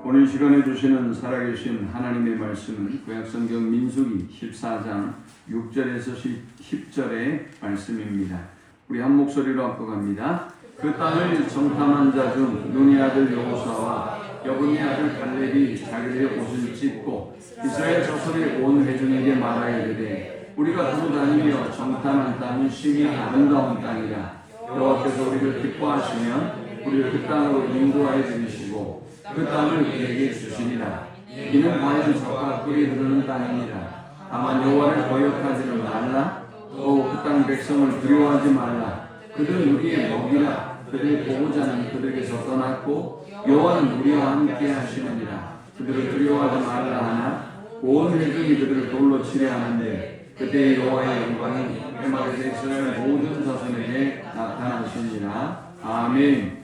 오늘 시간에 주시는 살아계신 하나님의 말씀은 구약성경 민수기 14장 6절에서 10절의 말씀입니다. 우리 한 목소리로 합독합니다. 그 땅을 정탐한 자 중 눈의 아들 여호수아와 여분의 아들 갈렙이 자기들의 옷을 찢고 이스라엘 자손의 온 회중에게 말하여 이르되 우리가 두루 다니며 정탐한 땅은 심히 아름다운 땅이라. 여호와께서 우리를 기뻐하시면 우리를 그 땅으로 인도하여 들이시고 그 땅을 우리에게 주시리라. 이는 과연 젖과 꿀이 흐르는 땅이니라. 다만 여호와를 거역하지는 말라. 또 그 땅 백성을 두려워하지 말라. 그들은 우리의 먹이라. 그들의 보호자는 그들에게서 떠났고 여호와는 우리와 함께 하시느니라. 그들을 두려워하지 말라 하나 온 회중이 그들을 돌로 치려 하는데 그때 여호와의 영광이 해막에서 이스라엘 모든 자손에게 나타나시니라. 아멘.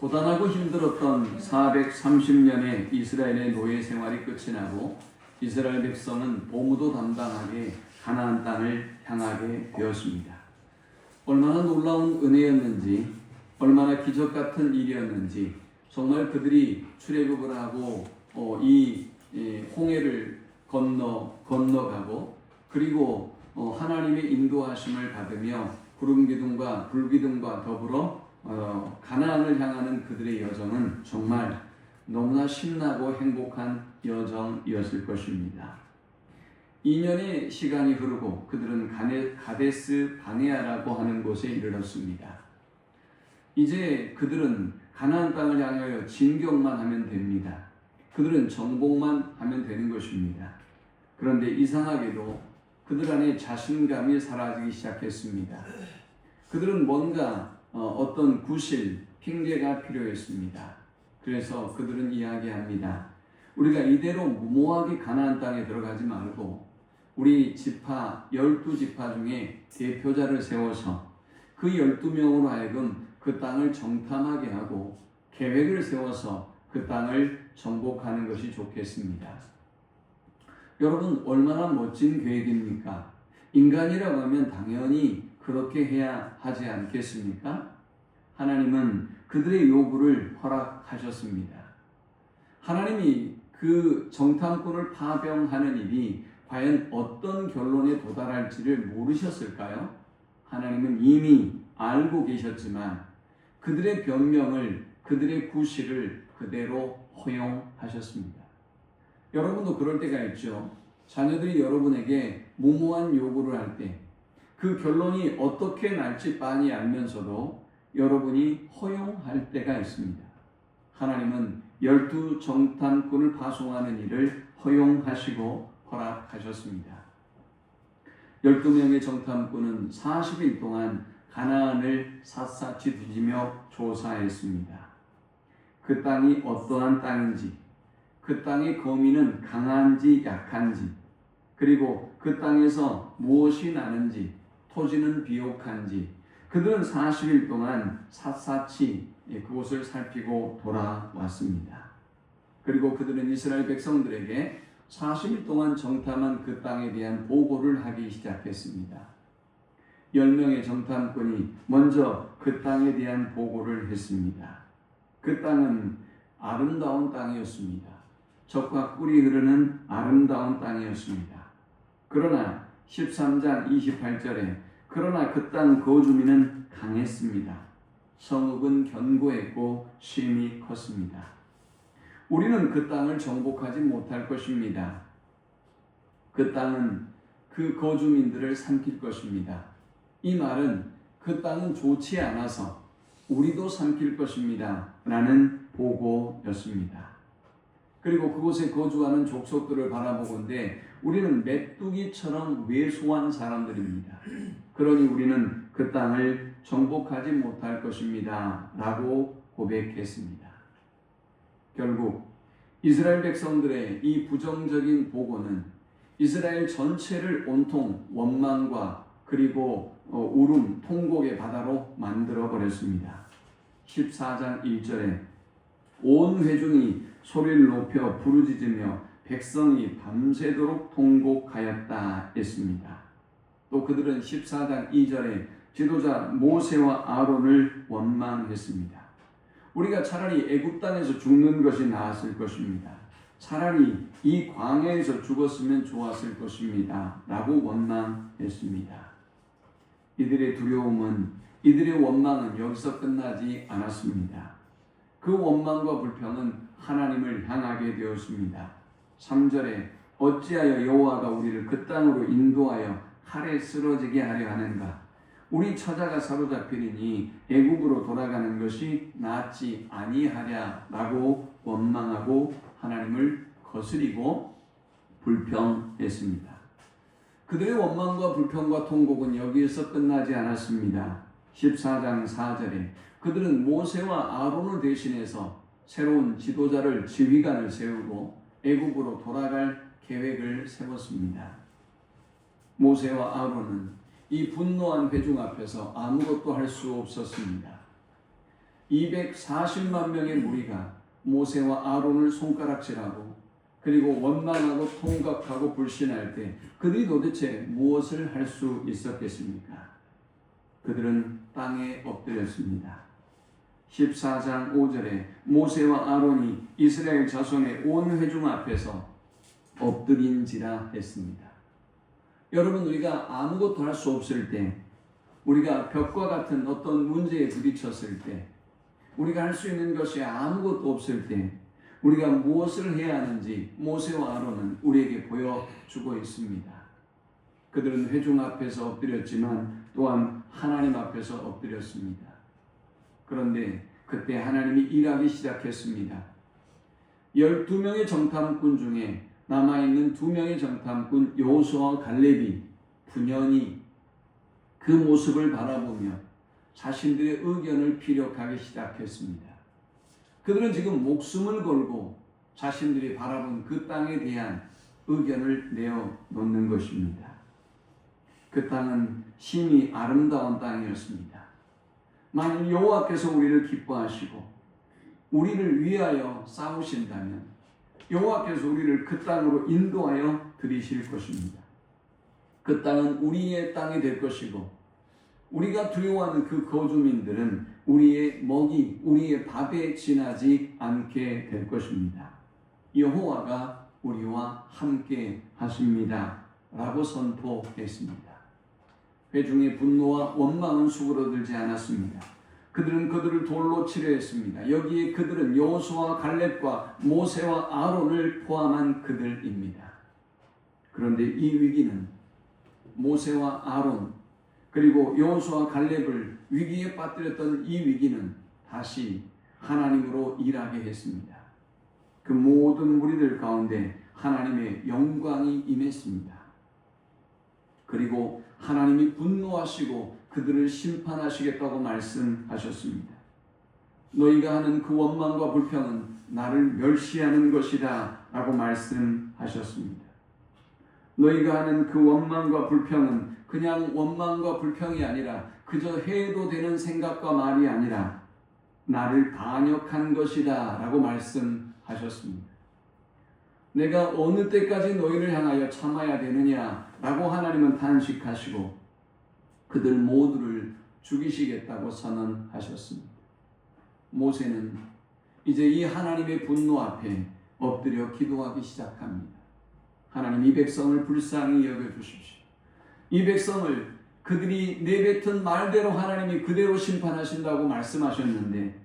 고단하고 힘들었던 430년의 이스라엘의 노예 생활이 끝이 나고 이스라엘 백성은 보무도 담당하게 가나안 땅을 향하게 되었습니다. 얼마나 놀라운 은혜였는지, 얼마나 기적 같은 일이었는지, 정말 그들이 출애굽을 하고 이 홍해를 건너가고 그리고 하나님의 인도하심을 받으며 구름 기둥과 불 기둥과 더불어 가나안을 향하는 그들의 여정은 정말 너무나 신나고 행복한 여정이었을 것입니다. 2년의 시간이 흐르고 그들은 가데스 바네아라고 하는 곳에 이르렀습니다. 이제 그들은 가나안 땅을 향하여 진격만 하면 됩니다. 그들은 정복만 하면 되는 것입니다. 그런데 이상하게도 그들 안에 자신감이 사라지기 시작했습니다. 그들은 뭔가 어떤 구실, 핑계가 필요했습니다. 그래서 그들은 이야기합니다. 우리가 이대로 무모하게 가나안 땅에 들어가지 말고 우리 지파 12지파 중에 대표자를 세워서 그 12명으로 하여금 그 땅을 정탐하게 하고 계획을 세워서 그 땅을 정복하는 것이 좋겠습니다. 여러분, 얼마나 멋진 계획입니까? 인간이라고 하면 당연히 그렇게 해야 하지 않겠습니까? 하나님은 그들의 요구를 허락하셨습니다. 하나님이 그 정탐꾼을 파병하는 일이 과연 어떤 결론에 도달할지를 모르셨을까요? 하나님은 이미 알고 계셨지만 그들의 변명을, 그들의 구실을 그대로 허용하셨습니다. 여러분도 그럴 때가 있죠. 자녀들이 여러분에게 무모한 요구를 할 때 그 결론이 어떻게 날지 빤히 알면서도 여러분이 허용할 때가 있습니다. 하나님은 12 정탐꾼을 파송하는 일을 허용하시고 허락하셨습니다. 12명의 정탐꾼은 40일 동안 가나안을 샅샅이 뒤지며 조사했습니다. 그 땅이 어떠한 땅인지, 그 땅의 거민은 강한지 약한지, 그리고 그 땅에서 무엇이 나는지, 토지는 비옥한지, 그들은 40일 동안 샅샅이 그곳을 살피고 돌아왔습니다. 그리고 그들은 이스라엘 백성들에게 40일 동안 정탐한 그 땅에 대한 보고를 하기 시작했습니다. 10명의 정탐꾼이 먼저 그 땅에 대한 보고를 했습니다. 그 땅은 아름다운 땅이었습니다. 젖과 꿀이 흐르는 아름다운 땅이었습니다. 그러나 13장 28절에 그러나 그 땅 거주민은 강했습니다. 성읍은 견고했고 쉼이 컸습니다. 우리는 그 땅을 정복하지 못할 것입니다. 그 땅은 그 거주민들을 삼킬 것입니다. 이 말은 그 땅은 좋지 않아서 우리도 삼킬 것입니다 라는 보고였습니다. 그리고 그곳에 거주하는 족속들을 바라보건대 우리는 메뚜기처럼 왜소한 사람들입니다. 그러니 우리는 그 땅을 정복하지 못할 것입니다 라고 고백했습니다. 결국 이스라엘 백성들의 이 부정적인 보고는 이스라엘 전체를 온통 원망과 그리고 울음, 통곡의 바다로 만들어 버렸습니다. 14장 1절에 온 회중이 소리를 높여 부르짖으며 백성이 밤새도록 통곡하였다 했습니다. 또 그들은 14장 2절에 지도자 모세와 아론을 원망했습니다. 우리가 차라리 애굽 땅에서 죽는 것이 나았을 것입니다. 차라리 이 광야에서 죽었으면 좋았을 것입니다. 라고 원망했습니다. 이들의 두려움은, 이들의 원망은 여기서 끝나지 않았습니다. 그 원망과 불평은 하나님을 향하게 되었습니다. 3절에 어찌하여 여호와가 우리를 그 땅으로 인도하여 칼에 쓰러지게 하려 하는가? 우리 처자가 사로잡히리니 애굽으로 돌아가는 것이 낫지 아니하랴라고 원망하고 하나님을 거스리고 불평했습니다. 그들의 원망과 불평과 통곡은 여기에서 끝나지 않았습니다. 14장 4절에 그들은 모세와 아론을 대신해서 새로운 지도자를, 지휘관을 세우고 애굽으로 돌아갈 계획을 세웠습니다. 모세와 아론은 이 분노한 회중 앞에서 아무것도 할 수 없었습니다. 240만 명의 무리가 모세와 아론을 손가락질하고 그리고 원망하고 통각하고 불신할 때 그들이 도대체 무엇을 할 수 있었겠습니까? 그들은 땅에 엎드렸습니다. 14장 5절에 모세와 아론이 이스라엘 자손의 온 회중 앞에서 엎드린지라 했습니다. 여러분, 우리가 아무것도 할 수 없을 때, 우리가 벽과 같은 어떤 문제에 부딪혔을 때, 우리가 할 수 있는 것이 아무것도 없을 때 우리가 무엇을 해야 하는지 모세와 아론은 우리에게 보여주고 있습니다. 그들은 회중 앞에서 엎드렸지만 또한 하나님 앞에서 엎드렸습니다. 그런데 그때 하나님이 일하기 시작했습니다. 12명의 정탐꾼 중에 남아있는 2명의 정탐꾼 여호수아와 갈렙이 분연히 그 모습을 바라보며 자신들의 의견을 피력하기 시작했습니다. 그들은 지금 목숨을 걸고 자신들이 바라본 그 땅에 대한 의견을 내어놓는 것입니다. 그 땅은 심히 아름다운 땅이었습니다. 만일 여호와께서 우리를 기뻐하시고 우리를 위하여 싸우신다면 여호와께서 우리를 그 땅으로 인도하여 들이실 것입니다. 그 땅은 우리의 땅이 될 것이고 우리가 두려워하는 그 거주민들은 우리의 먹이, 우리의 밥에 지나지 않게 될 것입니다. 여호와가 우리와 함께 하십니다. 라고 선포했습니다. 회중의 분노와 원망은 수그러들지 않았습니다. 그들은 그들을 돌로 치려 했습니다. 여기에 그들은 여호수아와 갈렙과 모세와 아론을 포함한 그들입니다. 그런데 이 위기는 모세와 아론 그리고 여호수아와 갈렙을 위기에 빠뜨렸던 이 위기는 다시 하나님으로 일하게 했습니다. 그 모든 무리들 가운데 하나님의 영광이 임했습니다. 그리고 하나님이 분노하시고 그들을 심판하시겠다고 말씀하셨습니다. 너희가 하는 그 원망과 불평은 나를 멸시하는 것이다 라고 말씀하셨습니다. 너희가 하는 그 원망과 불평은 그냥 원망과 불평이 아니라 그저 해도 되는 생각과 말이 아니라 나를 반역한 것이다 라고 말씀하셨습니다. 내가 어느 때까지 너희를 향하여 참아야 되느냐 라고 하나님은 탄식하시고 그들 모두를 죽이시겠다고 선언하셨습니다. 모세는 이제 이 하나님의 분노 앞에 엎드려 기도하기 시작합니다. 하나님, 이 백성을 불쌍히 여겨주십시오. 이 백성을 그들이 내뱉은 말대로 하나님이 그대로 심판하신다고 말씀하셨는데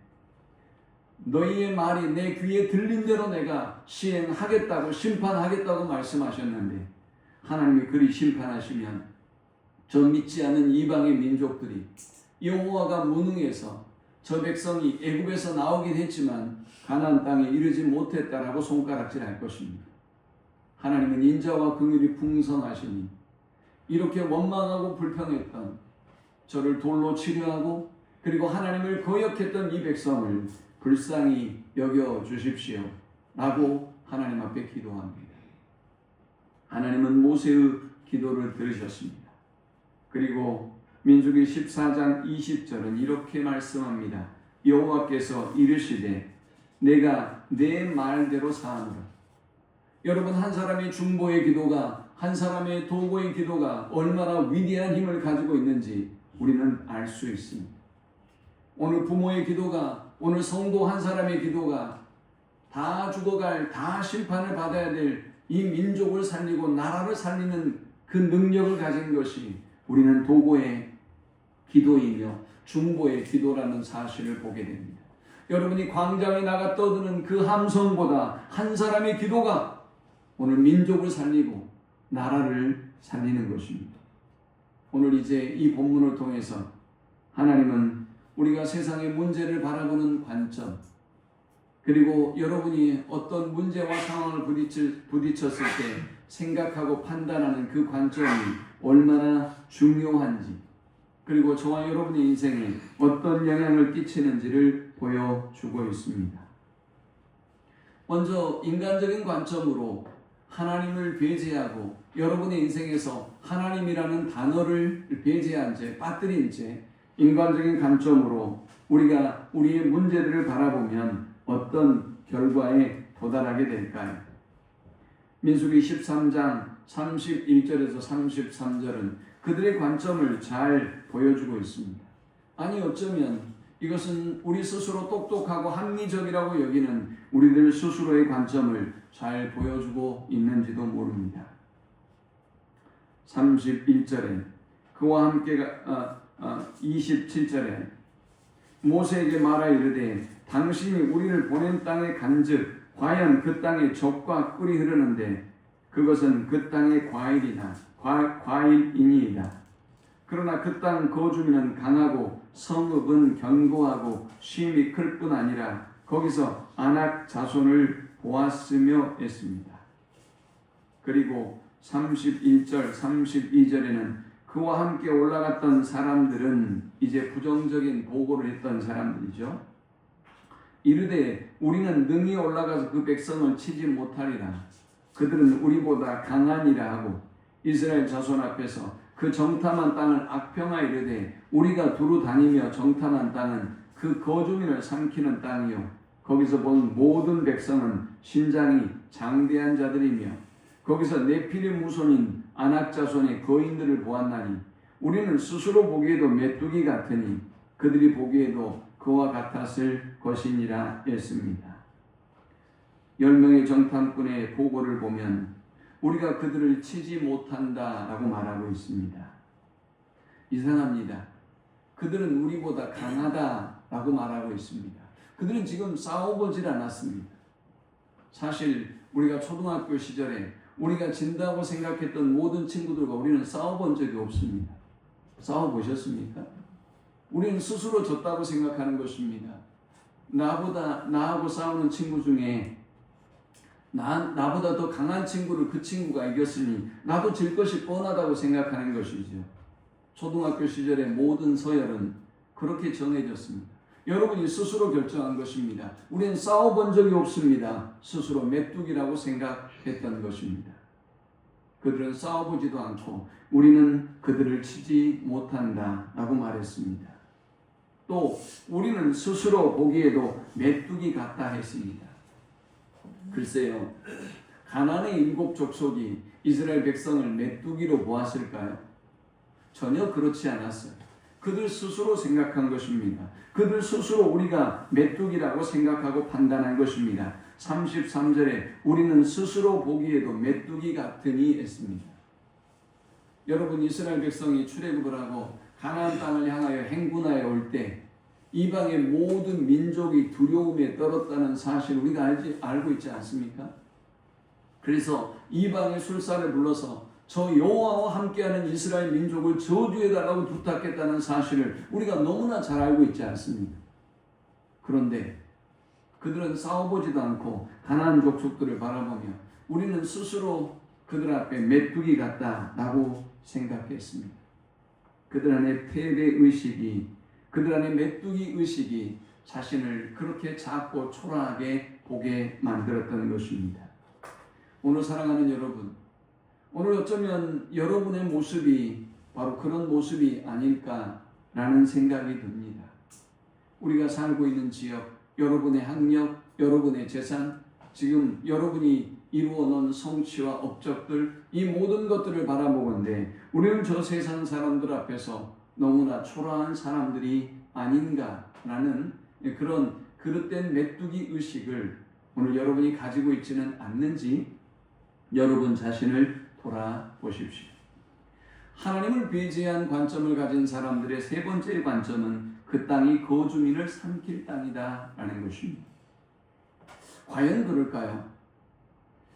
너희의 말이 내 귀에 들린 대로 내가 시행하겠다고 심판하겠다고 말씀하셨는데 하나님이 그리 심판하시면 저 믿지 않는 이방의 민족들이 여호와가 무능해서 저 백성이 애굽에서 나오긴 했지만 가나안 땅에 이르지 못했다라고 손가락질할 것입니다. 하나님은 인자와 긍휼이 풍성하시니 이렇게 원망하고 불평했던 저를 돌로 치려하고 그리고 하나님을 거역했던 이 백성을 불쌍히 여겨 주십시오 라고 하나님 앞에 기도합니다. 하나님은 모세의 기도를 들으셨습니다. 그리고 민수기 14장 20절은 이렇게 말씀합니다. 여호와께서 이르시되 내가 내 말대로 사하노라. 여러분, 한 사람의 중보의 기도가, 한 사람의 도구의 기도가 얼마나 위대한 힘을 가지고 있는지 우리는 알 수 있습니다. 오늘 부모의 기도가 오늘 성도 한 사람의 기도가 다 죽어갈, 다 심판을 받아야 될 이 민족을 살리고 나라를 살리는 그 능력을 가진 것이 우리는 도고의 기도이며 중보의 기도라는 사실을 보게 됩니다. 여러분이 광장에 나가 떠드는 그 함성보다 한 사람의 기도가 오늘 민족을 살리고 나라를 살리는 것입니다. 오늘 이제 이 본문을 통해서 하나님은 우리가 세상의 문제를 바라보는 관점, 그리고 여러분이 어떤 문제와 상황을 부딪혔을 때 생각하고 판단하는 그 관점이 얼마나 중요한지, 그리고 저와 여러분의 인생에 어떤 영향을 끼치는지를 보여주고 있습니다. 먼저 인간적인 관점으로 하나님을 배제하고 여러분의 인생에서 하나님이라는 단어를 배제한 채, 빠뜨린 채 인간적인 관점으로 우리가 우리의 문제들을 바라보면 어떤 결과에 도달하게 될까요? 민수기 13장 31절에서 33절은 그들의 관점을 잘 보여주고 있습니다. 아니 어쩌면 이것은 우리 스스로 똑똑하고 합리적이라고 여기는 우리들 스스로의 관점을 잘 보여주고 있는지도 모릅니다. 31절에 그와 함께 27절에 모세에게 말하 이르되 당신이 우리를 보낸 땅에 간즉 과연 그 땅에 젖과 꿀이 흐르는데 그것은 그 땅의 과일이니이다. 그러나 그 땅 거주민은 강하고 성읍은 견고하고 쉼이 클 뿐 아니라 거기서 아낙 자손을 보았으며 했습니다. 그리고 31절 32절에는 그와 함께 올라갔던 사람들은 이제 부정적인 보고를 했던 사람들이죠. 이르되 우리는 능히 올라가서 그 백성을 치지 못하리라. 그들은 우리보다 강하니라 하고 이스라엘 자손 앞에서 그 정탐한 땅을 악평하 이르되 우리가 두루 다니며 정탐한 땅은 그 거주민을 삼키는 땅이요 거기서 본 모든 백성은 신장이 장대한 자들이며 거기서 네피림 후손인 아낙 자손의 거인들을 보았나니 우리는 스스로 보기에도 메뚜기 같으니 그들이 보기에도 그와 같았을 것이니라 했습니다. 10명의 정탐꾼의 보고를 보면 우리가 그들을 치지 못한다라고 말하고 있습니다. 이상합니다. 그들은 우리보다 강하다라고 말하고 있습니다. 그들은 지금 싸워보질 않았습니다. 사실 우리가 초등학교 시절에 우리가 진다고 생각했던 모든 친구들과 우리는 싸워본 적이 없습니다. 싸워보셨습니까? 우리는 스스로 졌다고 생각하는 것입니다. 나하고 싸우는 친구 중에 나보다 더 강한 친구를 그 친구가 이겼으니 나도 질 것이 뻔하다고 생각하는 것이죠. 초등학교 시절의 모든 서열은 그렇게 정해졌습니다. 여러분이 스스로 결정한 것입니다. 우리는 싸워본 적이 없습니다. 스스로 메뚜기라고 생각했던 것입니다. 그들은 싸워보지도 않고 우리는 그들을 치지 못한다라고 말했습니다. 또 우리는 스스로 보기에도 메뚜기 같다 했습니다. 글쎄요, 가나안의 7 족속이 이스라엘 백성을 메뚜기로 보았을까요? 전혀 그렇지 않았어요. 그들 스스로 생각한 것입니다. 그들 스스로 우리가 메뚜기라고 생각하고 판단한 것입니다. 33절에 우리는 스스로 보기에도 메뚜기 같으니 했습니다. 여러분, 이스라엘 백성이 출애굽을 하고 가나안 땅을 향하여 행군하여 올 때 이방의 모든 민족이 두려움에 떨었다는 사실을 우리가 알고 있지 않습니까? 그래서 이방의 술사를 불러서 저 여호와와 함께하는 이스라엘 민족을 저주해달라고 부탁했다는 사실을 우리가 너무나 잘 알고 있지 않습니까? 그런데 그들은 싸워보지도 않고 가나안 족속들을 바라보며 우리는 스스로 그들 앞에 메뚜기 같다라고 생각했습니다. 그들 안에 패배의식이, 그들 안에 메뚜기 의식이 자신을 그렇게 작고 초라하게 보게 만들었던 것입니다. 오늘 사랑하는 여러분, 오늘 어쩌면 여러분의 모습이 바로 그런 모습이 아닐까라는 생각이 듭니다. 우리가 살고 있는 지역, 여러분의 학력, 여러분의 재산, 지금 여러분이 이루어 놓은 성취와 업적들, 이 모든 것들을 바라보건대 우리는 저 세상 사람들 앞에서 너무나 초라한 사람들이 아닌가라는 그런 그릇된 메뚜기 의식을 오늘 여러분이 가지고 있지는 않는지 여러분 자신을 돌아보십시오. 하나님을 배제한 관점을 가진 사람들의 세 번째 관점은 그 땅이 거주민을 삼킬 땅이다 라는 것입니다. 과연 그럴까요?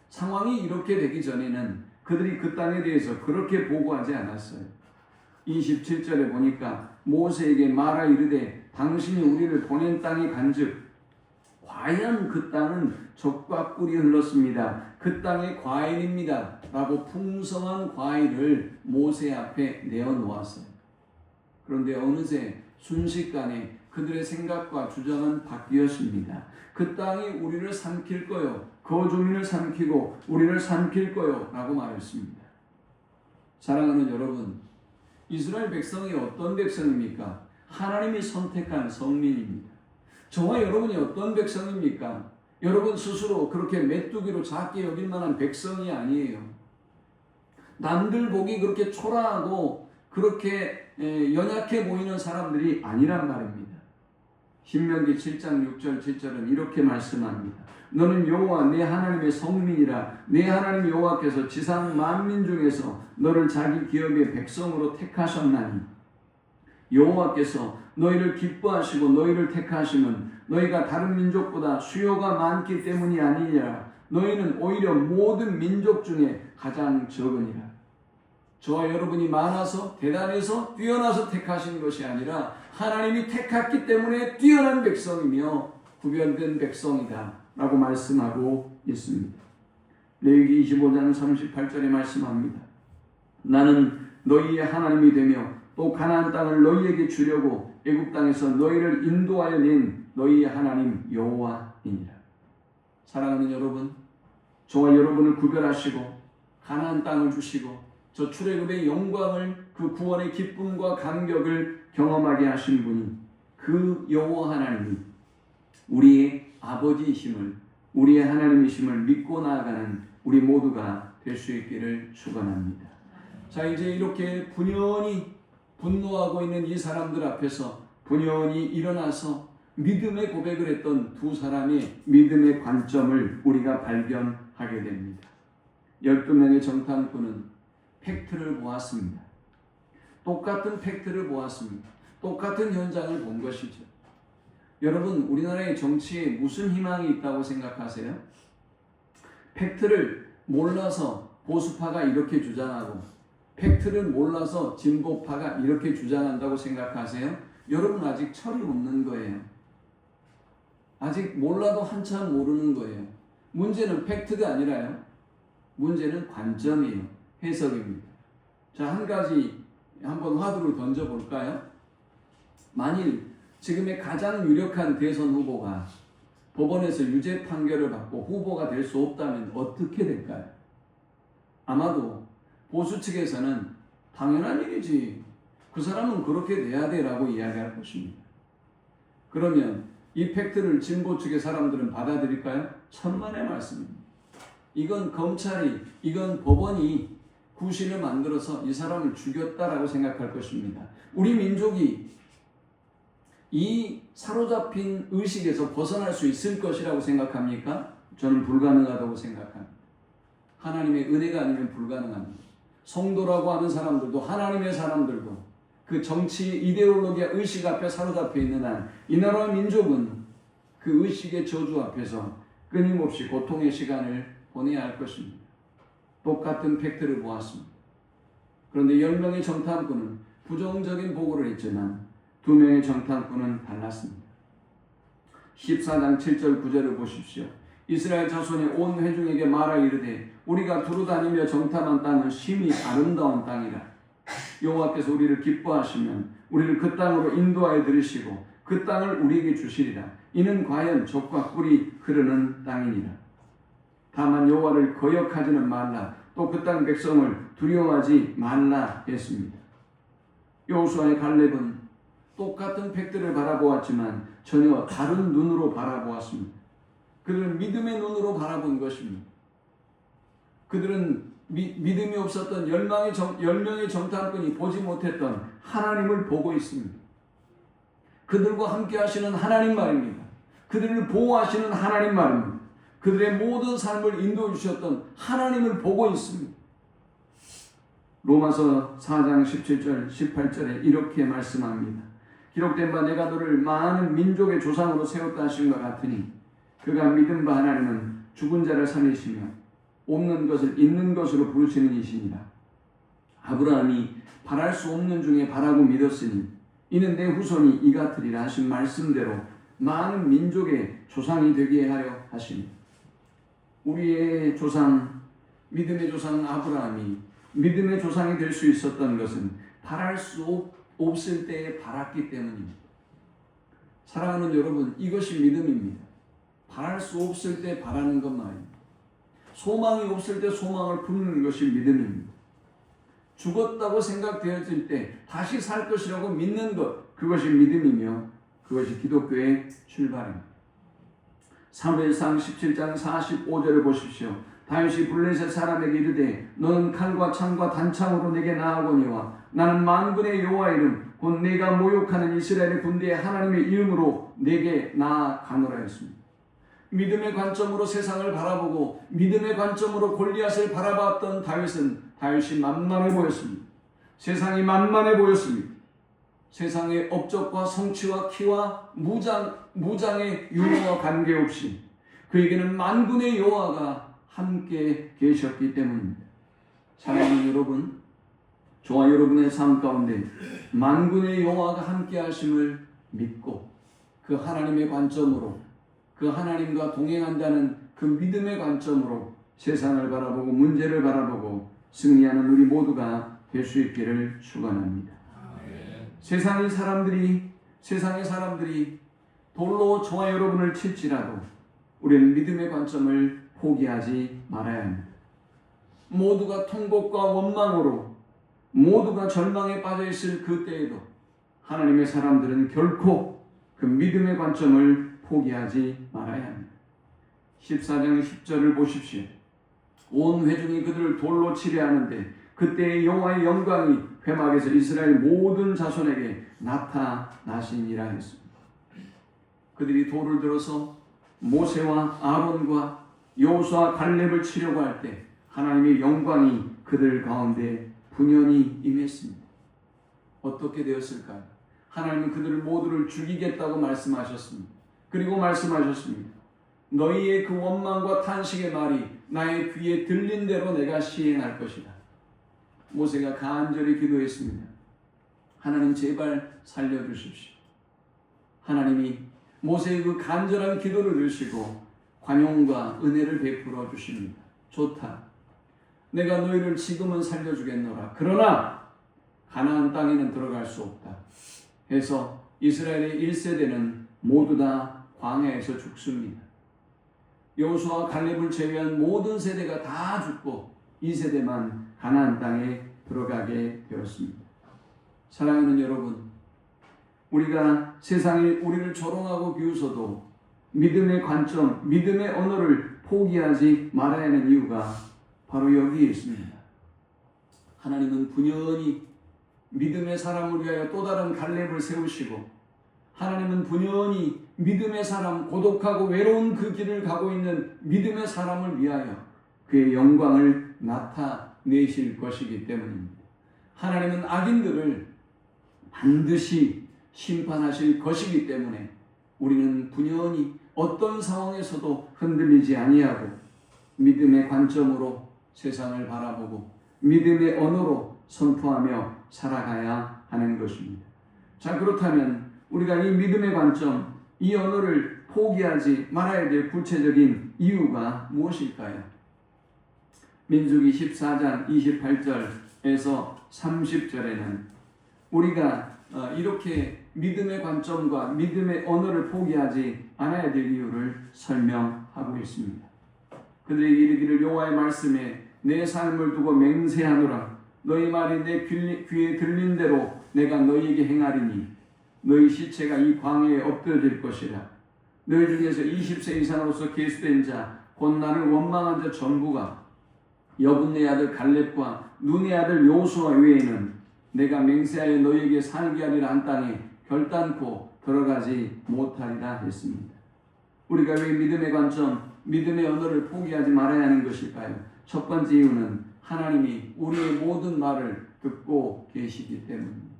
상황이 이렇게 되기 전에는 그들이 그 땅에 대해서 그렇게 보고하지 않았어요. 27절에 보니까 모세에게 말하 이르되 당신이 우리를 보낸 땅이 간즉 과연 그 땅은 젖과 꿀이 흘렀습니다. 그 땅의 과일입니다 라고 풍성한 과일을 모세 앞에 내어놓았어요. 그런데 어느새 순식간에 그들의 생각과 주장은 바뀌었습니다. 그 땅이 우리를 삼킬 거요, 거주민을 삼키고 우리를 삼킬 거요 라고 말했습니다. 사랑하는 여러분, 이스라엘 백성이 어떤 백성입니까? 하나님이 선택한 성민입니다. 저와 여러분이 어떤 백성입니까? 여러분 스스로 그렇게 메뚜기로 작게 여길 만한 백성이 아니에요. 남들 보기 그렇게 초라하고 그렇게 연약해 보이는 사람들이 아니란 말입니다. 신명기 7장 6절 7절은 이렇게 말씀합니다. 너는 여호와 내 하나님의 성민이라. 내 하나님 여호와께서 지상 만민 중에서 너를 자기 기업의 백성으로 택하셨나니 여호와께서 너희를 기뻐하시고 너희를 택하심은 너희가 다른 민족보다 수요가 많기 때문이 아니니라. 너희는 오히려 모든 민족 중에 가장 적으니라. 저와 여러분이 많아서 대단해서 뛰어나서 택하신 것이 아니라 하나님이 택했기 때문에 뛰어난 백성이며 구별된 백성이다 라고 말씀하고 있습니다. 레위기 25장 38절에 말씀합니다. 나는 너희의 하나님이 되며 또 가나안 땅을 너희에게 주려고 애굽 땅에서 너희를 인도하여 낸 너희의 하나님 여호와이니라. 사랑하는 여러분, 저와 여러분을 구별하시고 가나안 땅을 주시고 저 출애굽의 영광을, 그 구원의 기쁨과 감격을 경험하게 하신 분이 그 여호와 하나님이 우리의 아버지이심을, 우리의 하나님이심을 믿고 나아가는 우리 모두가 될 수 있기를 축원합니다. 자, 이제 이렇게 분연히 분노하고 있는 이 사람들 앞에서 분연히 일어나서 믿음의 고백을 했던 두 사람의 믿음의 관점을 우리가 발견하게 됩니다. 12명의 정탐꾼은 팩트를 보았습니다. 똑같은 팩트를 보았습니다. 똑같은 현장을 본 것이죠. 여러분, 우리나라의 정치에 무슨 희망이 있다고 생각하세요? 팩트를 몰라서 보수파가 이렇게 주장하고 팩트를 몰라서 진보파가 이렇게 주장한다고 생각하세요? 여러분 아직 철이 없는 거예요. 아직 몰라도 한참 모르는 거예요. 문제는 팩트가 아니라요. 문제는 관점이에요. 해석입니다. 자, 한 가지 한번 화두를 던져볼까요? 만일 지금의 가장 유력한 대선 후보가 법원에서 유죄 판결을 받고 후보가 될 수 없다면 어떻게 될까요? 아마도 보수 측에서는 당연한 일이지, 그 사람은 그렇게 돼야 돼 라고 이야기할 것입니다. 그러면 이 팩트를 진보 측의 사람들은 받아들일까요? 천만의 말씀입니다. 이건 검찰이, 이건 법원이 구실을 만들어서 이 사람을 죽였다라고 생각할 것입니다. 우리 민족이 이 사로잡힌 의식에서 벗어날 수 있을 것이라고 생각합니까? 저는 불가능하다고 생각합니다. 하나님의 은혜가 아니면 불가능합니다. 성도라고 하는 사람들도 하나님의 사람들도 그 정치 이데올로기와 의식 앞에 사로잡혀 있는 한 이 나라 민족은 그 의식의 저주 앞에서 끊임없이 고통의 시간을 보내야 할 것입니다. 똑같은 팩트를 보았습니다. 그런데 10명의 정탐꾼은 부정적인 보고를 했지만 2명의 정탐꾼은 달랐습니다. 14장 7절 9절을 보십시오. 이스라엘 자손의 온 회중에게 말하 이르되 우리가 두루다니며 정탐한 땅은 심히 아름다운 땅이라. 여호와께서 우리를 기뻐하시면 우리를 그 땅으로 인도하여 들으시고 그 땅을 우리에게 주시리라. 이는 과연 젖과 꿀이 흐르는 땅이니라. 다만 여호와를 거역하지는 말라. 또 그 땅 백성을 두려워하지 말라 했습니다. 여호수아의 갈렙은 똑같은 팩트를 바라보았지만 전혀 다른 눈으로 바라보았습니다. 그들은 믿음의 눈으로 바라본 것입니다. 그들은 믿음이 없었던 10명의 정탐꾼이 보지 못했던 하나님을 보고 있습니다. 그들과 함께 하시는 하나님 말입니다. 그들을 보호하시는 하나님 말입니다. 그들의 모든 삶을 인도해 주셨던 하나님을 보고 있습니다. 로마서 4장 17절 18절에 이렇게 말씀합니다. 기록된 바 내가 너를 많은 민족의 조상으로 세웠다 하신 것 같으니 그가 믿은 바 하나님은 죽은 자를 살리시며 없는 것을 있는 것으로 부르시는 이시니라. 아브라함이 바랄 수 없는 중에 바라고 믿었으니 이는 내 후손이 이 같으리라 하신 말씀대로 많은 민족의 조상이 되게 하려 하시니 우리의 조상, 믿음의 조상 아브라함이 믿음의 조상이 될 수 있었던 것은 바랄 수 없을 때에 바랐기 때문입니다. 사랑하는 여러분, 이것이 믿음입니다. 바랄 수 없을 때 바라는 것 말입니다. 소망이 없을 때 소망을 품는 것이 믿음입니다. 죽었다고 생각되어질 때 다시 살 것이라고 믿는 것, 그것이 믿음이며 그것이 기독교의 출발입니다. 사무엘상 17장 45절을 보십시오. 다윗이 블레셋 사람에게 이르되 너는 칼과 창과 단창으로 내게 나아오니와 나는 만군의 여호와 이름 곧 내가 모욕하는 이스라엘의 군대의 하나님의 이름으로 내게 나아가노라 했습니다. 믿음의 관점으로 세상을 바라보고 믿음의 관점으로 골리앗을 바라봤던 다윗이 만만해 보였습니다. 세상이 만만해 보였습니다. 세상의 업적과 성취와 키와 무장의 유머와 관계없이 그에게는 만군의 여호와가 함께 계셨기 때문입니다. 사랑하는 여러분, 저와 여러분의 삶 가운데 만군의 여호와가 함께 하심을 믿고 그 하나님의 관점으로 그 하나님과 동행한다는 그 믿음의 관점으로 세상을 바라보고 문제를 바라보고 승리하는 우리 모두가 될 수 있기를 축원합니다. 세상의 사람들이 돌로 저와 여러분을 칠지라도 우리는 믿음의 관점을 포기하지 말아야 합니다. 모두가 통곡과 원망으로 모두가 절망에 빠져 있을 그때에도 하나님의 사람들은 결코 그 믿음의 관점을 포기하지 말아야 합니다. 14장 10절을 보십시오. 온 회중이 그들을 돌로 치려 하는데 그때 여호와의 영광이 회막에서 이스라엘 모든 자손에게 나타나시니라 했습니다. 그들이 돌을 들어서 모세와 아론과 여호수아 갈렙을 치려고 할 때 하나님의 영광이 그들 가운데 분연히 임했습니다. 어떻게 되었을까요? 하나님은 그들 모두를 죽이겠다고 말씀하셨습니다. 그리고 말씀하셨습니다. 너희의 그 원망과 탄식의 말이 나의 귀에 들린 대로 내가 시행할 것이다. 모세가 간절히 기도했습니다. 하나님 제발 살려주십시오. 하나님이 모세의 그 간절한 기도를 들으시고 관용과 은혜를 베풀어 주십니다. 좋다. 내가 너희를 지금은 살려주겠노라. 그러나 가나안 땅에는 들어갈 수 없다. 해서 이스라엘의 1세대는 모두 다 광야에서 죽습니다. 여호수아와 갈렙을 제외한 모든 세대가 다 죽고 2세대만 가나안 땅에 들어가게 되었습니다. 사랑하는 여러분, 우리가 세상이 우리를 조롱하고 비웃어도 믿음의 관점, 믿음의 언어를 포기하지 말아야 하는 이유가 바로 여기에 있습니다. 하나님은 분연히 믿음의 사람을 위하여 또 다른 갈렙을 세우시고 하나님은 분연히 믿음의 사람, 고독하고 외로운 그 길을 가고 있는 믿음의 사람을 위하여 그의 영광을 나타내실 것이기 때문입니다. 하나님은 악인들을 반드시 심판하실 것이기 때문에 우리는 분연히 어떤 상황에서도 흔들리지 아니하고 믿음의 관점으로 세상을 바라보고 믿음의 언어로 선포하며 살아가야 하는 것입니다. 자, 그렇다면 우리가 이 믿음의 관점, 이 언어를 포기하지 말아야 될 구체적인 이유가 무엇일까요? 민수기 14장 28절에서 30절에는 우리가 이렇게 믿음의 관점과 믿음의 언어를 포기하지 않아야 될 이유를 설명하고 있습니다. 그들에게 이르기를 여호와의 말씀에 내 삶을 두고 맹세하노라. 너희 말이 내 귀에 들린 대로 내가 너희에게 행하리니 너희 시체가 이 광야에 엎드려질 것이라. 너희 중에서 20세 이상으로서 계수된 자 곧 나를 원망한 자 전부가 여분네 아들 갈렙과 눈의 아들 여호수아 외에는 내가 맹세하여 너희에게 살게 하리라 한 땅에 결단코 들어가지 못하리라 했습니다. 우리가 왜 믿음의 관점, 믿음의 언어를 포기하지 말아야 하는 것일까요? 첫 번째 이유는 하나님이 우리의 모든 말을 듣고 계시기 때문입니다.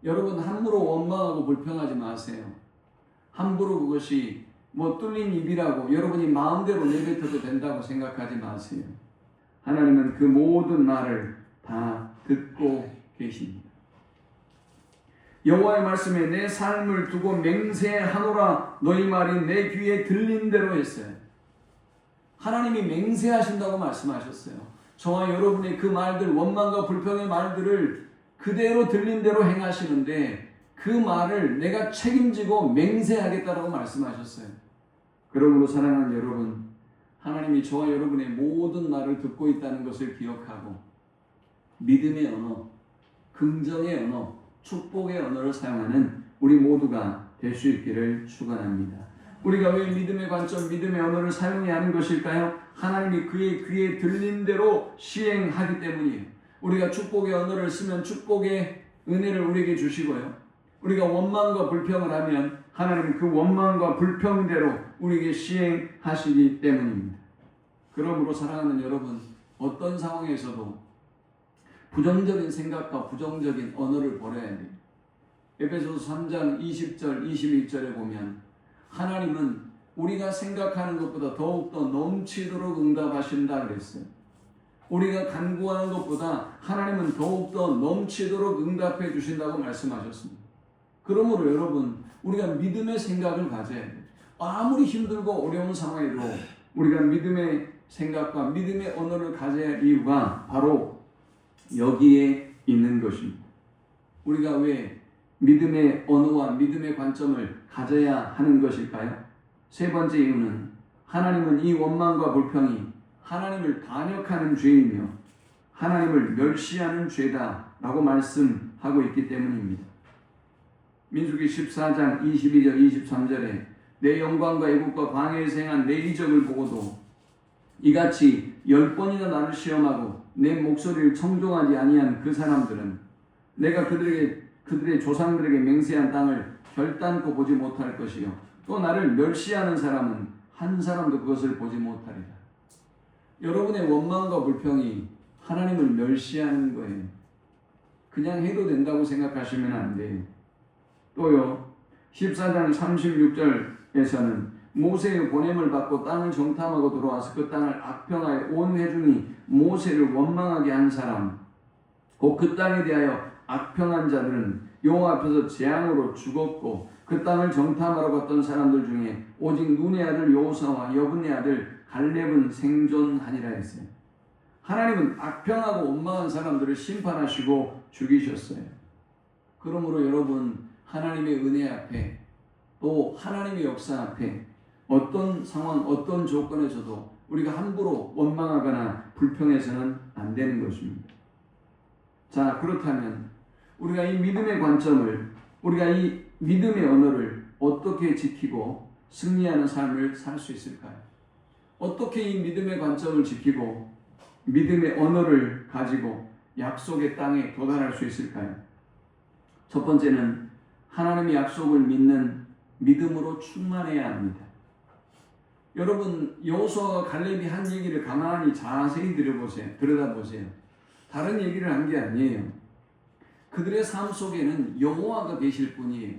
여러분, 함부로 원망하고 불평하지 마세요. 함부로 그것이 뚫린 입이라고 여러분이 마음대로 내뱉어도 된다고 생각하지 마세요. 하나님은 그 모든 말을 다 듣고 계십니다. 여호와의 말씀에 내 삶을 두고 맹세하노라 너희 말이 내 귀에 들린 대로 했어요. 하나님이 맹세하신다고 말씀하셨어요. 저와 여러분의 그 말들, 원망과 불평의 말들을 그대로 들린 대로 행하시는데 그 말을 내가 책임지고 맹세하겠다라고 말씀하셨어요. 그러므로 사랑하는 여러분, 하나님이 저와 여러분의 모든 말을 듣고 있다는 것을 기억하고 믿음의 언어, 긍정의 언어, 축복의 언어를 사용하는 우리 모두가 될 수 있기를 축원합니다. 우리가 왜 믿음의 관점, 믿음의 언어를 사용해야 하는 것일까요? 하나님이 그의 귀에 들린 대로 시행하기 때문이에요. 우리가 축복의 언어를 쓰면 축복의 은혜를 우리에게 주시고요. 우리가 원망과 불평을 하면 하나님은 그 원망과 불평대로 우리에게 시행하시기 때문입니다. 그러므로 사랑하는 여러분, 어떤 상황에서도 부정적인 생각과 부정적인 언어를 버려야 돼요. 에베소서 3장 20절, 21절에 보면 하나님은 우리가 생각하는 것보다 더욱더 넘치도록 응답하신다 그랬어요. 우리가 간구하는 것보다 하나님은 더욱더 넘치도록 응답해 주신다고 말씀하셨습니다. 그러므로 여러분, 우리가 믿음의 생각을 가져야 돼요. 아무리 힘들고 어려운 상황에도 우리가 믿음의 생각과 믿음의 언어를 가져야 할 이유가 바로 여기에 있는 것입니다. 우리가 왜 믿음의 언어와 믿음의 관점을 가져야 하는 것일까요? 세 번째 이유는 하나님은 이 원망과 불평이 하나님을 반역하는 죄이며 하나님을 멸시하는 죄다라고 말씀하고 있기 때문입니다. 민수기 14장 22절 23절에 내 영광과 애국과 광야에서 행한 내 이적을 보고도 이같이 10번이나 나를 시험하고 내 목소리를 청종하지 아니한 그 사람들은 내가 그들의 조상들에게 맹세한 땅을 결단코 보지 못할 것이요 또 나를 멸시하는 사람은 한 사람도 그것을 보지 못하리라. 여러분의 원망과 불평이 하나님을 멸시하는 거예요. 그냥 해도 된다고 생각하시면 안 돼요. 또요, 14장 36절에서는 모세의 보냄을 받고 땅을 정탐하고 들어와서 그 땅을 악평하여 온 회중이 모세를 원망하게 한 사람, 곧 그 땅에 대하여 악평한 자들은 여호와 앞에서 재앙으로 죽었고 그 땅을 정탐하러 갔던 사람들 중에 오직 눈의 아들 여호사와 여분의 아들 갈렙은 생존하니라 했어요. 하나님은 악평하고 원망한 사람들을 심판하시고 죽이셨어요. 그러므로 여러분, 하나님의 은혜 앞에 또 하나님의 역사 앞에 어떤 상황, 어떤 조건에서도 우리가 함부로 원망하거나 불평해서는 안 되는 것입니다. 자, 그렇다면 우리가 이 믿음의 관점을, 우리가 이 믿음의 언어를 어떻게 지키고 승리하는 삶을 살 수 있을까요? 어떻게 이 믿음의 관점을 지키고 믿음의 언어를 가지고 약속의 땅에 도달할 수 있을까요? 첫 번째는 하나님의 약속을 믿는 믿음으로 충만해야 합니다. 여러분, 여호수아와 갈렙이 한 얘기를 가만히 자세히 들여다보세요. 다른 얘기를 한 게 아니에요. 그들의 삶 속에는 여호와가 계실 뿐이에요.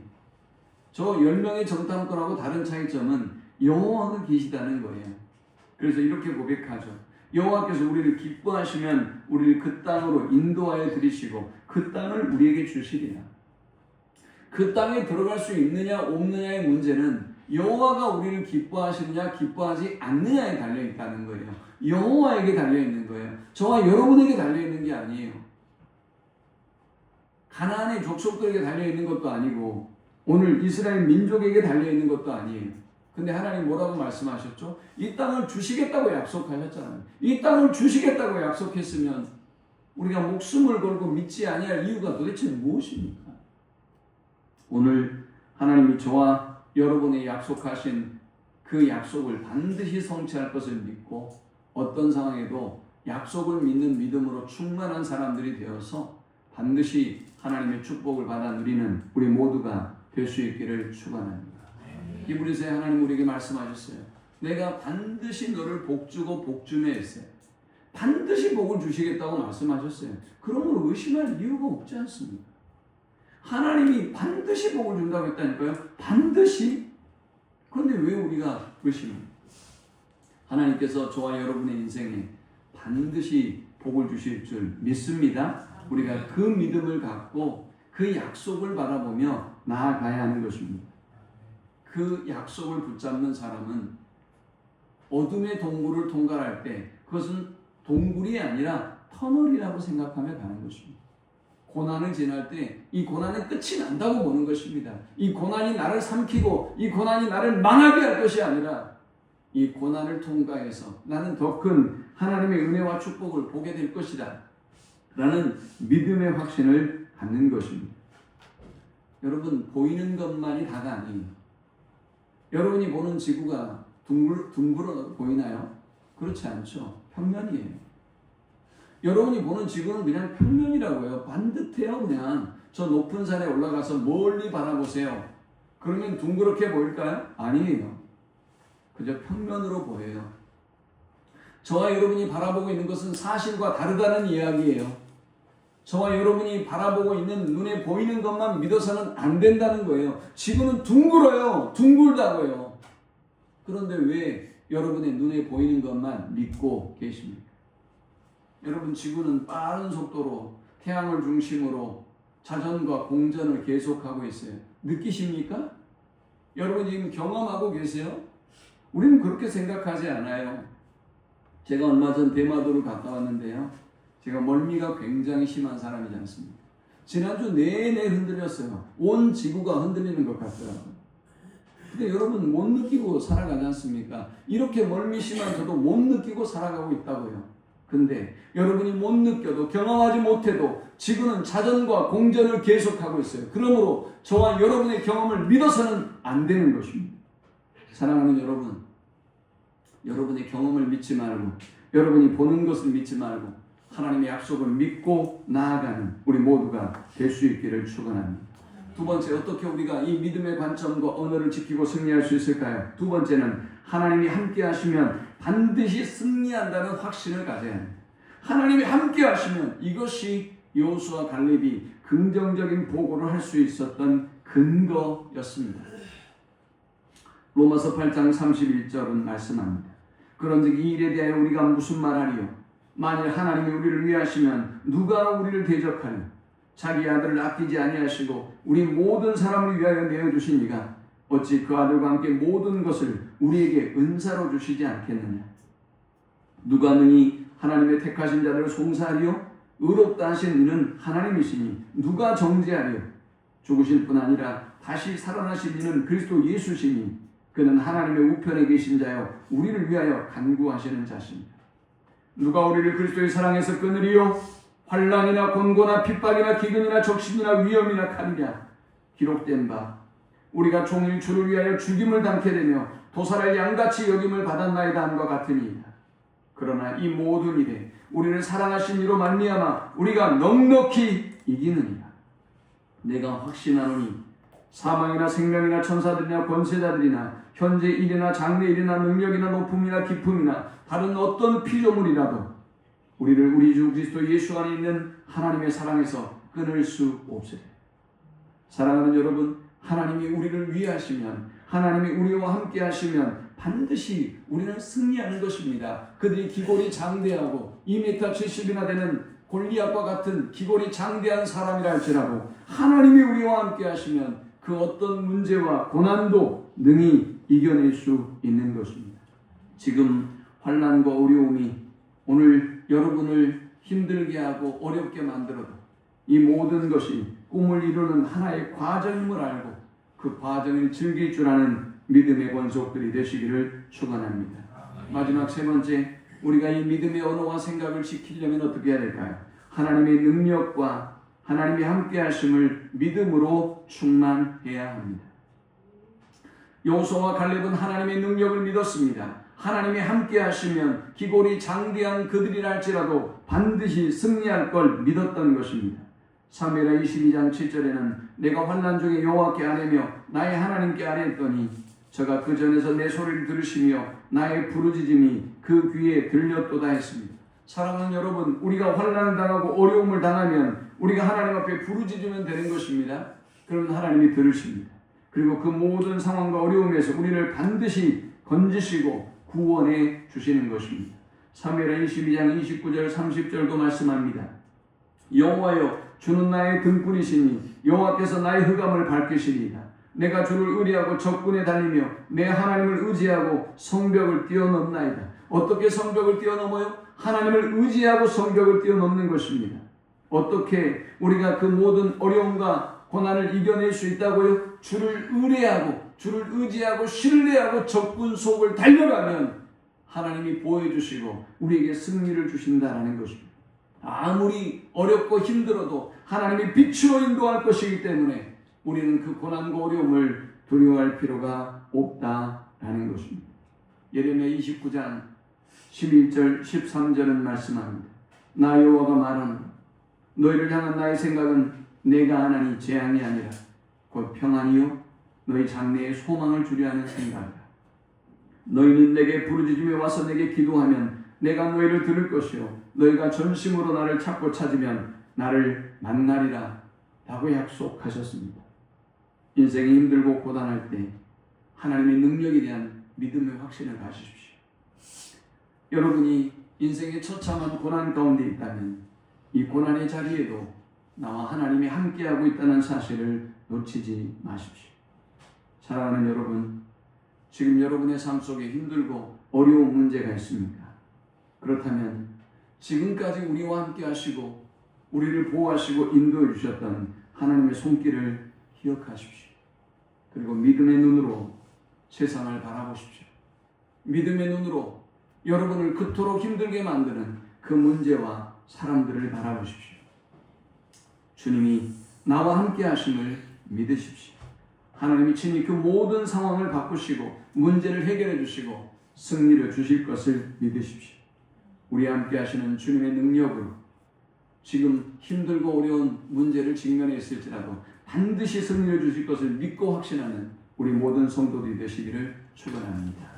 저 10명의 정탐꾼하고 다른 차이점은 여호와가 계시다는 거예요. 그래서 이렇게 고백하죠. 여호와께서 우리를 기뻐하시면 우리를 그 땅으로 인도하여 들이시고 그 땅을 우리에게 주시리라. 그 땅에 들어갈 수 있느냐 없느냐의 문제는 여호와가 우리를 기뻐하시느냐 기뻐하지 않느냐에 달려있다는 거예요. 여호와에게 달려있는 거예요. 저와 여러분에게 달려있는 게 아니에요. 가나안의 족속들에게 달려있는 것도 아니고 오늘 이스라엘 민족에게 달려있는 것도 아니에요. 근데 하나님 뭐라고 말씀하셨죠? 이 땅을 주시겠다고 약속하셨잖아요. 이 땅을 주시겠다고 약속했으면 우리가 목숨을 걸고 믿지 아니할 이유가 도대체 무엇입니까? 오늘 하나님이 저와 여러분의 약속하신 그 약속을 반드시 성취할 것을 믿고 어떤 상황에도 약속을 믿는 믿음으로 충만한 사람들이 되어서 반드시 하나님의 축복을 받아 누리는 우리 모두가 될 수 있기를 축원합니다. 히브리서에 하나님 우리에게 말씀하셨어요. 내가 반드시 너를 복주고 복주며 했어요. 반드시 복을 주시겠다고 말씀하셨어요. 그러므로 의심할 이유가 없지 않습니까? 하나님이 반드시 복을 준다고 했다니까요. 반드시. 그런데 왜 우리가 의심합니까? 하나님께서 저와 여러분의 인생에 반드시 복을 주실 줄 믿습니다. 우리가 그 믿음을 갖고 그 약속을 바라보며 나아가야 하는 것입니다. 그 약속을 붙잡는 사람은 어둠의 동굴을 통과할 때 그것은 동굴이 아니라 터널이라고 생각하며 가는 것입니다. 고난을 지날 때 이 고난의 끝이 난다고 보는 것입니다. 이 고난이 나를 삼키고 이 고난이 나를 망하게 할 것이 아니라 이 고난을 통과해서 나는 더 큰 하나님의 은혜와 축복을 보게 될 것이다 라는 믿음의 확신을 갖는 것입니다. 여러분, 보이는 것만이 다가 아니에요. 여러분이 보는 지구가 둥글어 보이나요? 그렇지 않죠. 평면이에요. 여러분이 보는 지구는 그냥 평면이라고 해요. 반듯해요. 그냥 저 높은 산에 올라가서 멀리 바라보세요. 그러면 둥그렇게 보일까요? 아니에요. 그저 평면으로 보여요. 저와 여러분이 바라보고 있는 것은 사실과 다르다는 이야기예요. 저와 여러분이 바라보고 있는 눈에 보이는 것만 믿어서는 안 된다는 거예요. 지구는 둥글어요. 둥글다고요. 그런데 왜 여러분의 눈에 보이는 것만 믿고 계십니까? 여러분, 지구는 빠른 속도로 태양을 중심으로 자전과 공전을 계속하고 있어요. 느끼십니까? 여러분 지금 경험하고 계세요? 우리는 그렇게 생각하지 않아요. 제가 얼마 전 대마도를 갔다 왔는데요. 제가 멀미가 굉장히 심한 사람이지 않습니까? 지난주 내내 흔들렸어요. 온 지구가 흔들리는 것 같더라고요. 근데 여러분 못 느끼고 살아가지 않습니까? 이렇게 멀미 심한 저도 못 느끼고 살아가고 있다고요. 근데 여러분이 못 느껴도 경험하지 못해도 지구는 자전과 공전을 계속하고 있어요. 그러므로 저와 여러분의 경험을 믿어서는 안 되는 것입니다. 사랑하는 여러분, 여러분의 경험을 믿지 말고 여러분이 보는 것을 믿지 말고 하나님의 약속을 믿고 나아가는 우리 모두가 될 수 있기를 축원합니다. 두 번째, 어떻게 우리가 이 믿음의 관점과 언어를 지키고 승리할 수 있을까요? 두 번째는 하나님이 함께 하시면 반드시 승리한다는 확신을 가져야 합니다. 하나님이 함께 하시면 이것이 여호수아 갈렙이 긍정적인 보고를 할 수 있었던 근거였습니다. 로마서 8장 31절은 말씀합니다. 그런즉 이 일에 대하여 우리가 무슨 말하리요? 만일 하나님이 우리를 위하시면 누가 우리를 대적하리요? 자기 아들을 아끼지 아니하시고 우리 모든 사람을 위하여 내어주신 이가 어찌 그 아들과 함께 모든 것을 우리에게 은사로 주시지 않겠느냐? 누가 능히 하나님의 택하신 자들을 송사하리요? 의롭다 하신 이는 하나님이시니 누가 정죄하리요? 죽으실 뿐 아니라 다시 살아나실 이는 그리스도 예수시니 그는 하나님의 우편에 계신 자요 우리를 위하여 간구하시는 자십니다. 누가 우리를 그리스도의 사랑에서 끊으리요? 환난이나 곤고나 핍박이나 기근이나 적신이나 위험이나 칼이냐? 기록된 바 우리가 종일 주를 위하여 죽임을 당케 되며 도살할 양같이 여김을 받았나이다 함과 같으니이다. 그러나 이 모든 일에 우리를 사랑하신 이로 말미암아 우리가 넉넉히 이기느니라. 내가 확신하노니 사망이나 생명이나 천사들이나 권세자들이나 현재 일이나 장래 일이나 능력이나 높음이나 깊음이나 다른 어떤 피조물이라도 우리를 우리 주 그리스도 예수 안에 있는 하나님의 사랑에서 끊을 수 없으리라. 사랑하는 여러분, 하나님이 우리를 위하시면, 하나님이 우리와 함께 하시면 반드시 우리는 승리하는 것입니다. 그들이 기골이 장대하고 2m 70이나 되는 골리앗과 같은 기골이 장대한 사람이라 할지라도 하나님이 우리와 함께 하시면 그 어떤 문제와 고난도 능히 이겨낼 수 있는 것입니다. 지금 환난과 어려움이 오늘 여러분을 힘들게 하고 어렵게 만들어도 이 모든 것이 꿈을 이루는 하나의 과정임을 알고 그 과정을 즐길 줄 아는 믿음의 권속들이 되시기를 축원합니다. 마지막 세 번째, 우리가 이 믿음의 언어와 생각을 지키려면 어떻게 해야 될까요? 하나님의 능력과 하나님이 함께 하심을 믿음으로 충만해야 합니다. 여호수아와 갈렙은 하나님의 능력을 믿었습니다. 하나님이 함께 하시면 기골이 장대한 그들이라 할지라도 반드시 승리할 걸 믿었던 것입니다. 사무엘하 22장 7절에는 내가 환난 중에 여호와께 아뢰며 나의 하나님께 아뢰었더니 저가 그 전에서 내 소리를 들으시며 나의 부르짖음이 그 귀에 들렸도다 했습니다. 사랑하는 여러분, 우리가 환난을 당하고 어려움을 당하면 우리가 하나님 앞에 부르짖으면 되는 것입니다. 그러면 하나님이 들으십니다. 그리고 그 모든 상황과 어려움에서 우리를 반드시 건지시고 구원해 주시는 것입니다. 사무엘하 22장 29절 30절도 말씀합니다. 여호와여, 주는 나의 등불이시니 여호와께서 나의 흑암을 밝히시리이다. 내가 주를 의리하고 적군에 달리며 내 하나님을 의지하고 성벽을 뛰어넘나이다. 어떻게 성벽을 뛰어넘어요? 하나님을 의지하고 성벽을 뛰어넘는 것입니다. 어떻게 우리가 그 모든 어려움과 고난을 이겨낼 수 있다고요? 주를 의뢰하고 주를 의지하고 신뢰하고 적군 속을 달려가면 하나님이 보호해주시고 우리에게 승리를 주신다는 것입니다. 아무리 어렵고 힘들어도 하나님이 비추어 인도할 것이기 때문에 우리는 그 고난과 어려움을 두려워할 필요가 없다라는 것입니다. 예레미야 29장 11절 13절은 말씀합니다. 나 여호와가 말하노라. 너희를 향한 나의 생각은 내가 하나니 재앙이 아니라 곧 평안이요 너희 장래에 소망을 주려 하는 생각이라. 너희는 내게 부르짖으며 와서 내게 기도하면 내가 너희를 들을 것이요 너희가 전심으로 나를 찾고 찾으면 나를 만나리라 라고 약속하셨습니다. 인생이 힘들고 고단할 때 하나님의 능력에 대한 믿음의 확신을 가지십시오. 여러분이 인생의 처참한 고난 가운데 있다면 이 고난의 자리에도 나와 하나님이 함께하고 있다는 사실을 놓치지 마십시오. 사랑하는 여러분, 지금 여러분의 삶 속에 힘들고 어려운 문제가 있습니까? 그렇다면 지금까지 우리와 함께 하시고 우리를 보호하시고 인도해 주셨던 하나님의 손길을 기억하십시오. 그리고 믿음의 눈으로 세상을 바라보십시오. 믿음의 눈으로 여러분을 그토록 힘들게 만드는 그 문제와 사람들을 바라보십시오. 주님이 나와 함께 하심을 믿으십시오. 하나님이 친히 그 모든 상황을 바꾸시고 문제를 해결해 주시고 승리를 주실 것을 믿으십시오. 우리와 함께 하시는 주님의 능력으로 지금 힘들고 어려운 문제를 직면해 있을지라도 반드시 승리를 주실 것을 믿고 확신하는 우리 모든 성도들이 되시기를 축원합니다.